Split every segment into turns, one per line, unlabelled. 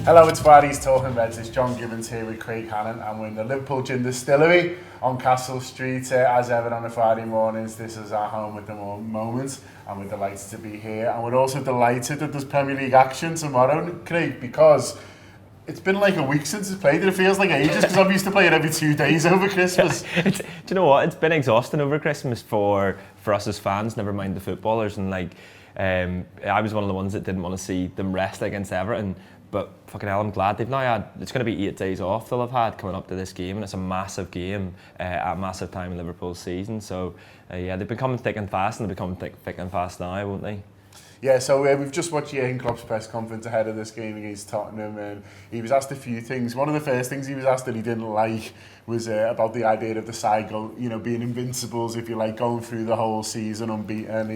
Hello, it's Friday's Talking Reds. It's John Gibbons here with Craig Hannan, and we're in the Liverpool Gin Distillery on Castle Street. As ever on a Friday mornings, this is our home with the moments, and we're delighted to be here. And we're also delighted that there's Premier League action tomorrow, Craig, because it's been like a week since it's played, and it feels like ages because I'm used to playing every 2 days over Christmas.
Do you know what? It's been exhausting over Christmas for us as fans, never mind the footballers. And I was one of the ones that didn't want to see them rest against Everton. But fucking hell, I'm glad they've now had, it's going to be 8 days off they'll have had coming up to this game, and it's a massive game at a massive time in Liverpool's season. So yeah, they've become thick and fast, and they'll become thick and fast now, won't they?
Yeah, so we've just watched Jugan Klopp's press conference ahead of this game against Tottenham, and he was asked a few things. One of the first things he was asked that he didn't like was about the idea of the side being invincibles, if you like, going through the whole season unbeaten.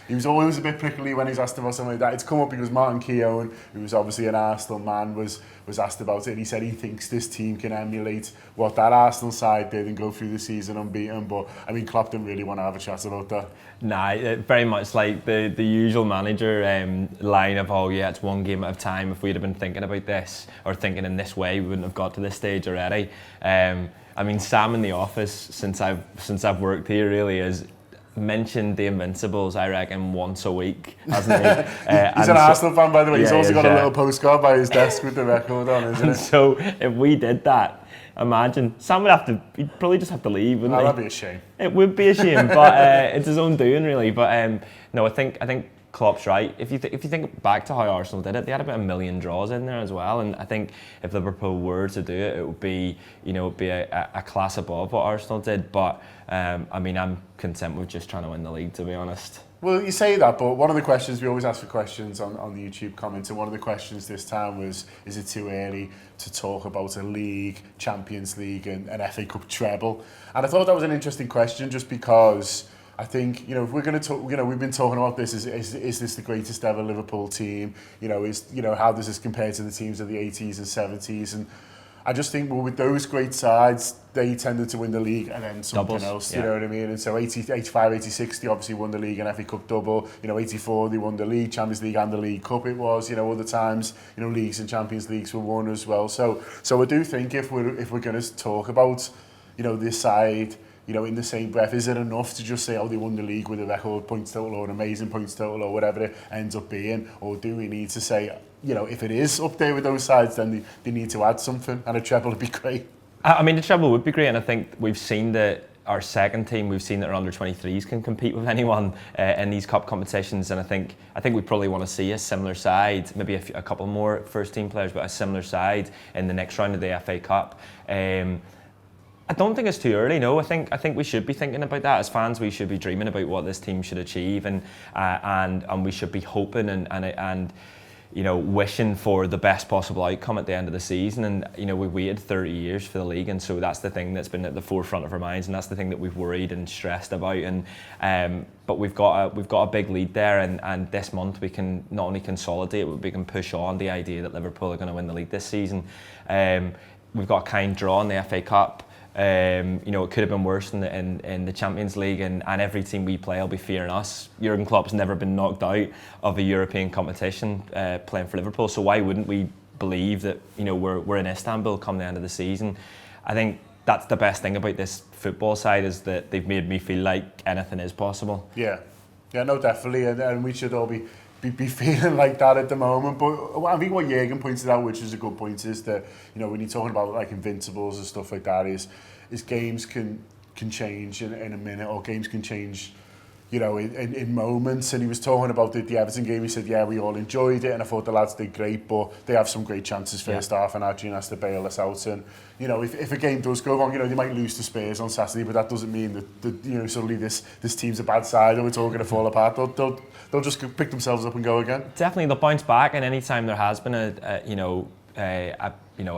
He was always a bit prickly when he's asked about something like that. It's come up because Martin Keown, who was obviously an Arsenal man, was asked about it, and he said he thinks this team can emulate what that Arsenal side did and go through the season unbeaten. But I mean, Klopp didn't really want to have a chat about that.
Nah, very much like the usual manager line of, oh yeah, it's one game at a time. If we'd have been thinking about this or thinking in this way, we wouldn't have got to this stage already. I mean, Sam in the office, since I've worked here, really has mentioned the Invincibles, I reckon, once a week, hasn't he?
He's an Arsenal fan, by the way. He's also got a little
yeah.
postcard by his desk with the record on, isn't it?
So if we did that, imagine Sam he'd probably just have to leave, wouldn't he?
That'd be a shame.
It would be a shame, but it's his own doing, really. But no, I think Klopp's right. If you think back to how Arsenal did it, they had about 1 million draws in there as well, and I think if Liverpool were to do it, it would be a class above what Arsenal did. But I mean, I'm content with just trying to win the league, to be honest.
Well, you say that, but one of the questions, we always ask for questions on the YouTube comments, and one of the questions this time was, is it too early to talk about a league, Champions League and an FA Cup treble? And I thought that was an interesting question, just because I think, if we're going to talk, we've been talking about this, is this the greatest ever Liverpool team? How does this compare to the teams of the 80s and 70s? And I just think, well, with those great sides, they tended to win the league and then something else,
yeah.
You know what I mean? And so 85, 86, they obviously won the league and FA Cup double. 84, they won the league, Champions League and the League Cup it was. Other times, leagues and Champions Leagues were won as well. So I do think if we're going to talk about, this side, in the same breath, is it enough to just say, oh, they won the league with a record points total or an amazing points total or whatever it ends up being? Or do we need to say, if it is up there with those sides, then they need to add something, and a treble would be great?
I mean, the treble would be great, and I think we've seen that our second team, we've seen that our under-23s can compete with anyone in these cup competitions, and I think we probably want to see a similar side, maybe a couple more first-team players, but a similar side in the next round of the FA Cup. I don't think it's too early. No, I think we should be thinking about that as fans. We should be dreaming about what this team should achieve, and we should be hoping and wishing for the best possible outcome at the end of the season. And we waited 30 years for the league, and so that's the thing that's been at the forefront of our minds, and that's the thing that we've worried and stressed about. And but we've got a big lead there, and this month we can not only consolidate, but we can push on the idea that Liverpool are going to win the league this season. We've got a kind draw in the FA Cup. It could have been worse in the Champions League, and every team we play will be fearing us. Jurgen Klopp's never been knocked out of a European competition playing for Liverpool, so why wouldn't we believe that we're in Istanbul come the end of the season? I think that's the best thing about this football side, is that they've made me feel like anything is possible.
Yeah, no, definitely, and we should all be feeling like that at the moment. But I think what Jurgen pointed out, which is a good point, is that when you're talking about like Invincibles and stuff like that, is games can change in a minute, or games can change in moments. And he was talking about the Everton game. He said, yeah, we all enjoyed it, and I thought the lads did great, but they have some great chances first half, and Adrian has to bail us out. And if a game does go wrong, they might lose to Spurs on Saturday, but that doesn't mean that suddenly this team's a bad side and it's all going to fall apart. They'll just pick themselves up and go again.
Definitely, they'll bounce back, and any time there has been a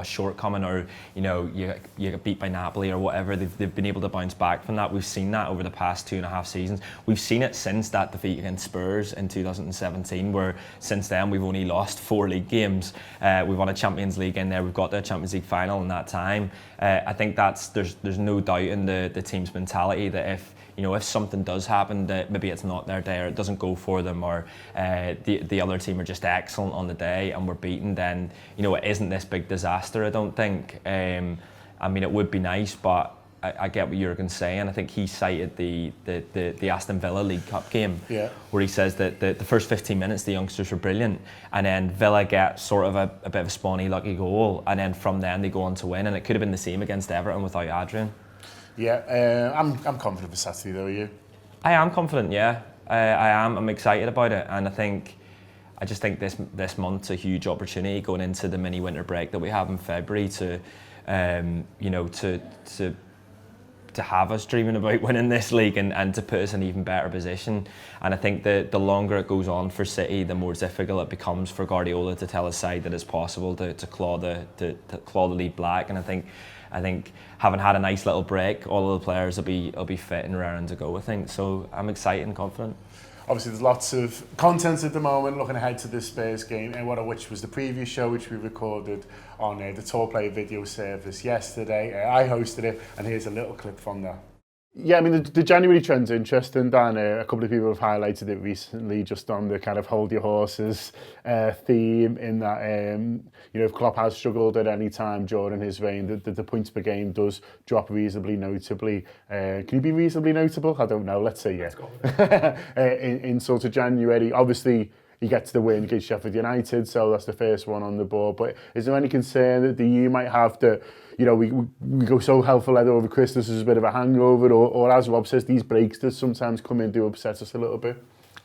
shortcoming, or you get beat by Napoli or whatever, they've been able to bounce back from that. We've seen that over the past 2.5 seasons. We've seen it since that defeat against Spurs in 2017, where since then we've only lost 4 league games. We've won a Champions League in there. We've got the Champions League final in that time. I think there's no doubt in the team's mentality that if you know, if something does happen that maybe it's not their day or it doesn't go for them, or the other team are just excellent on the day and we're beaten, then, you know, it isn't this big disaster, I don't think. I mean, it would be nice, but I get what Jugan's saying. I think he cited the Aston Villa League Cup game, where he says that the first 15 minutes the youngsters were brilliant, and then Villa get sort of a bit of a spawny lucky goal, and then from then they go on to win, and it could have been the same against Everton without Adrian. Yeah,
I'm confident for Saturday though, are you?
I am confident, yeah. I am. I'm excited about it, and I just think this month's a huge opportunity going into the mini winter break that we have in February to, you know, to have us dreaming about winning this league and to put us in an even better position. And I think that the longer it goes on for City, the more difficult it becomes for Guardiola to tell his side that it's possible to claw the lead black. And I think having had a nice little break, all of the players will be fit and raring to go, I think. So I'm excited and confident.
Obviously, there's lots of content at the moment looking ahead to this Spurs game, and one of which was the preview show, which we recorded on the Tour Player video service yesterday. I hosted it, and here's a little clip from that. Yeah, I mean, the January trend's interesting, Dan. A couple of people have highlighted it recently, just on the kind of hold your horses theme, in that, you know, if Klopp has struggled at any time during his reign, the points per game does drop reasonably notably. Can you be reasonably notable? I don't know, let's say yeah. in sort of January, obviously, he gets the win against Sheffield United, so that's the first one on the board. But is there any concern that you might have to, you know, we go so hell for leather over Christmas as a bit of a hangover, or as Rob says, these breaks that sometimes come in do upset us a little bit?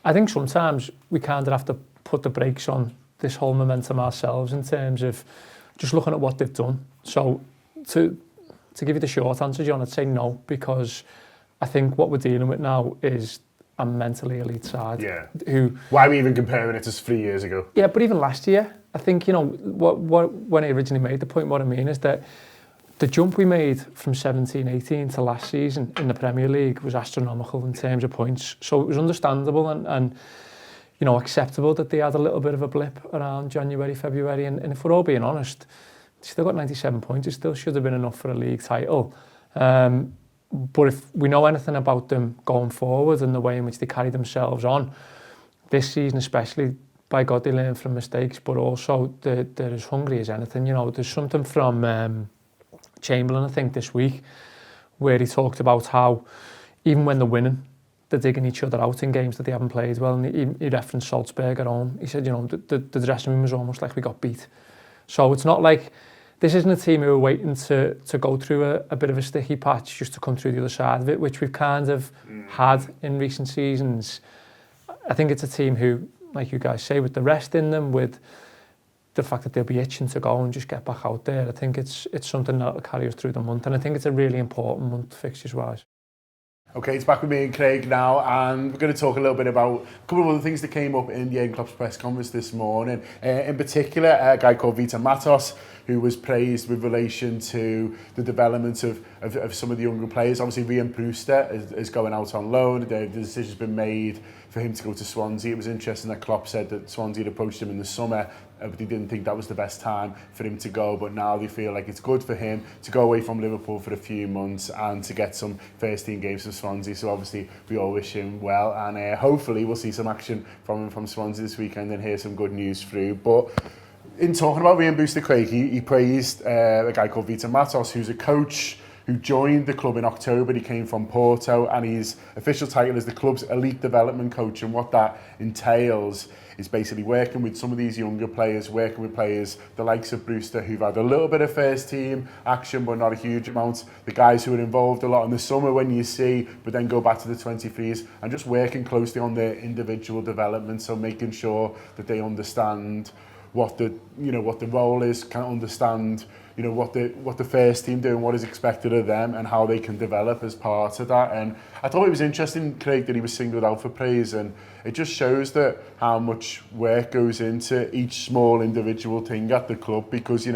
I think sometimes we kind of have to put the brakes on this whole momentum ourselves in terms of just looking at what they've done. So to give you the short answer, John, I'd say no, because I think what we're dealing with now is a mentally elite side.
Yeah.
Who?
Why are we even comparing it to 3 years ago?
Yeah, but even last year, I think, you know, when I originally made the point, what I mean is that the jump we made from 17-18 to last season in the Premier League was astronomical in terms of points. So it was understandable and you know, acceptable that they had a little bit of a blip around January, February. And if we're all being honest, they still got 97 points. It still should have been enough for a league title. But if we know anything about them going forward and the way in which they carry themselves on, this season especially, by God, they learn from mistakes, but also they're as hungry as anything. You know, there's something from Chamberlain, I think, this week, where he talked about how even when they're winning, they're digging each other out in games that they haven't played well. And he referenced Salzburg at home. He said, you know, the dressing room was almost like we got beat. So it's not like this isn't a team who are waiting to go through a bit of a sticky patch just to come through the other side of it, which we've kind of had in recent seasons. I think it's a team who, like you guys say, with the rest in them, with the fact that they'll be itching to go and just get back out there, I think it's something that will carry us through the month, and I think it's a really important month fixtures-wise.
Okay, it's back with me and Craig now, and we're going to talk a little bit about a couple of other things that came up in Jurgen Klopp's press conference this morning. In particular, a guy called Vita Matos, who was praised with relation to the development of some of the younger players. Obviously, Ryan Brewster is going out on loan. The decision's been made for him to go to Swansea. It was interesting that Klopp said that Swansea had approached him in the summer, but they didn't think that was the best time for him to go. But now they feel like it's good for him to go away from Liverpool for a few months and to get some first-team games for Swansea. So obviously, we all wish him well, and hopefully we'll see some action from him from Swansea this weekend and hear some good news through. But in talking about Ryan Brewster, Craig, he praised a guy called Vita Matos, who's a coach who joined the club in October. He came from Porto, and his official title is the club's elite development coach. And what that entails is basically working with some of these younger players, working with players the likes of Brewster, who've had a little bit of first team action, but not a huge amount. The guys who are involved a lot in the summer when you see, but then go back to the 23s, and just working closely on their individual development. So making sure that they understand what the role is, can understand what the first team do and what is expected of them and how they can develop as part of that. And I thought it was interesting, Craig, that he was singled out for praise, and it just shows that how much work goes into each small individual thing at the club, because we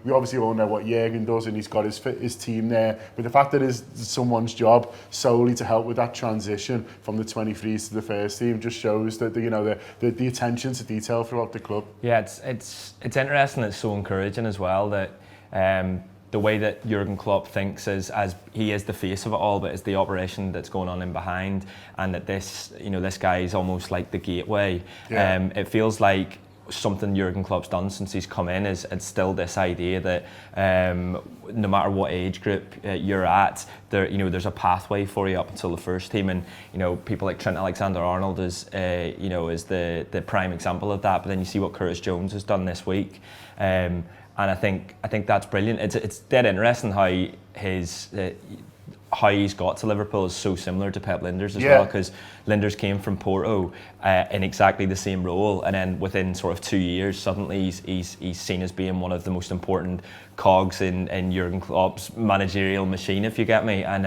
obviously all know what Jurgen does and he's got his team there, but the fact that it's someone's job solely to help with that transition from the 23s to the first team just shows that the attention to detail throughout the club.
Yeah, it's interesting. It's so encouraging as well that the way that Jugan Klopp thinks is as he is the face of it all, but it's the operation that's going on in behind, and that this guy is almost like the gateway. It feels like something Jugan Klopp's done since he's come in is instilled this idea that no matter what age group you're at, there's a pathway for you up until the first team, and people like Trent Alexander-Arnold is the prime example of that. But then you see what Curtis Jones has done this week. And I think that's brilliant. It's dead interesting how how he's got to Liverpool is so similar to Pep Lijnders as well, because Lijnders came from Porto in exactly the same role, and then within sort of 2 years, suddenly he's seen as being one of the most important cogs in Jurgen Klopp's managerial machine, if you get me. And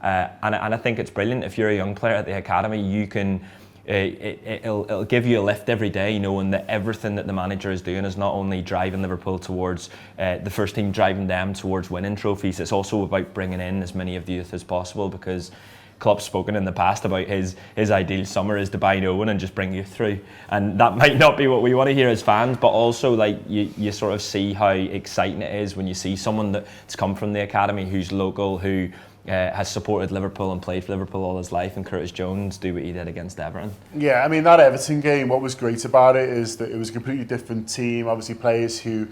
I think it's brilliant. If you're a young player at the academy, you can. It'll give you a lift every day, knowing that everything that the manager is doing is not only driving Liverpool towards the first team, driving them towards winning trophies. It's also about bringing in as many of the youth as possible, because Klopp's spoken in the past about his ideal summer is to buy no one and just bring youth through, and that might not be what we want to hear as fans, but also like you sort of see how exciting it is when you see someone that's come from the academy, who's local, who has supported Liverpool and played for Liverpool all his life, and Curtis Jones do what he did against Everton.
Yeah, I mean, that Everton game, what was great about it is that it was a completely different team, obviously players who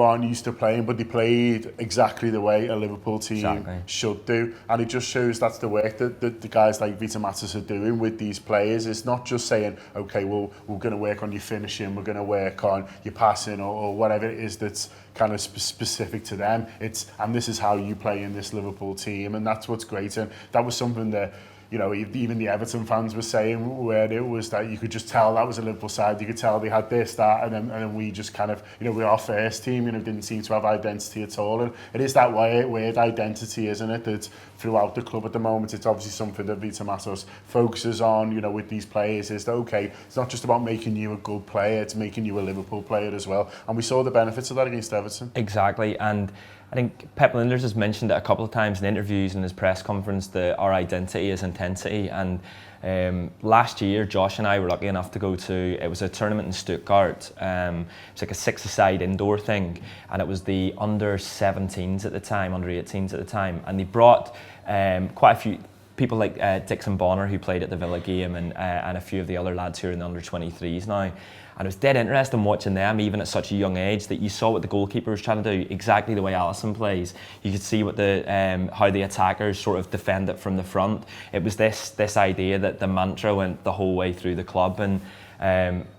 aren't used to playing, but they played exactly the way a Liverpool team should do, and it just shows that's the work that the guys like Vita Matas are doing with these players. It's not just saying, okay, well, we're going to work on your finishing, we're going to work on your passing, or whatever it is that's kind of specific to them. And this is how you play in this Liverpool team, and that's what's great. And that was something that even the Everton fans were saying, where it was that you could just tell that was a Liverpool side. You could tell they had this, that, and then we just kind of, we're our first team, didn't seem to have identity at all. And it is that weird identity, isn't it, that's throughout the club at the moment. It's obviously something that Vita Matos focuses on, with these players, is that, okay, it's not just about making you a good player, it's making you a Liverpool player as well. And we saw the benefits of that against Everton.
Exactly, and I think Pep Lijnders has mentioned it a couple of times in interviews and his press conference that our identity is intensity. And last year, Josh and I were lucky enough to go to, it was a tournament in Stuttgart. It's like a 6-a-side indoor thing, and it was the under 17s at the time, under 18s at the time, and they brought quite a few people like Dixon Bonner, who played at the Villa game, and a few of the other lads who are in the under 23s now. And it was dead interesting watching them, even at such a young age, that you saw what the goalkeeper was trying to do, exactly the way Alisson plays. You could see what how the attackers sort of defend it from the front. It was this idea that the mantra went the whole way through the club, and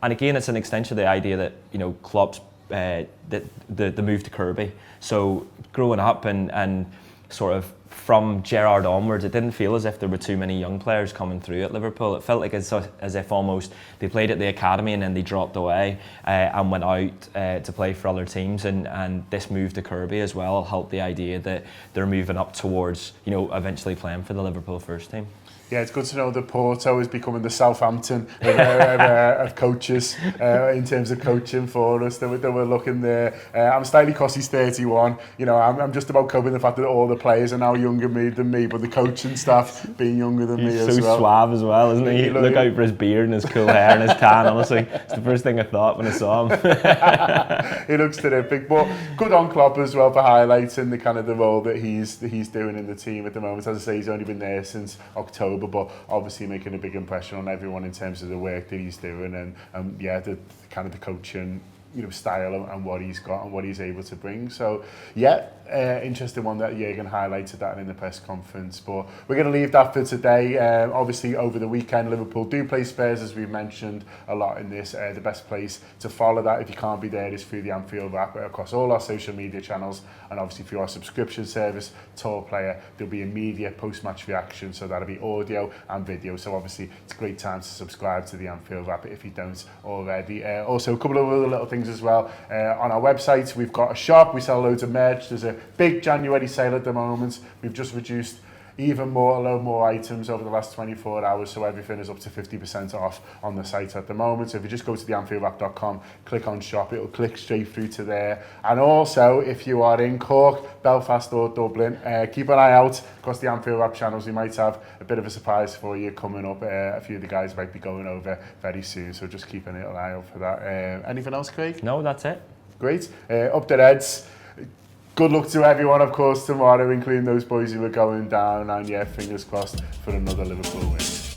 again, it's an extension of the idea that Klopp's the move to Kirby. So growing up and sort of from Gerrard onwards, it didn't feel as if there were too many young players coming through at Liverpool. It felt like as if almost they played at the academy and then they dropped away and went out to play for other teams. And this move to Kirby as well helped the idea that they're moving up towards, eventually playing for the Liverpool first team.
Yeah, it's good to know that Porto is becoming the Southampton of coaches in terms of coaching for us. That we're looking there. I'm slightly because he's 31. I'm just about covering the fact that all the players are now younger than me, but the coaching staff being younger than me as well.
He's so suave as well, isn't he? Look out for his beard and his cool hair and his tan. Honestly, it's the first thing I thought when I saw him.
He looks terrific, but good on Klopp as well for highlighting the kind of the role that he's doing in the team at the moment. As I say, he's only been there since October, but obviously making a big impression on everyone in terms of the work that he's doing, and the kind of the coaching style and what he's got and what he's able to bring. So interesting one that Jurgen highlighted that in the press conference, but we're going to leave that for today. Obviously over the weekend Liverpool do play Spurs, as we've mentioned a lot in this. The best place to follow that, if you can't be there, is through the Anfield app across all our social media channels, and obviously through our subscription service Tour Player there'll be immediate post-match reaction, so that'll be audio and video. So obviously it's a great time to subscribe to the Anfield app if you don't already. Also a couple of other little things as well. On our website we've got a shop, we sell loads of merch. There's a big January sale at the moment. We've just reduced a load more items over the last 24 hours, so everything is up to 50% off on the site at the moment. So if you just go to theanfieldapp.com, click on shop, it'll click straight through to there. And also, if you are in Cork, Belfast or Dublin, keep an eye out across the Anfield app channels. We might have a bit of a surprise for you coming up. A few of the guys might be going over very soon, so just keep an eye out for that. Anything else, Craig?
No, that's it.
Great. Up the Reds. Good luck to everyone, of course, tomorrow, including those boys who are going down. And yeah, fingers crossed for another Liverpool win.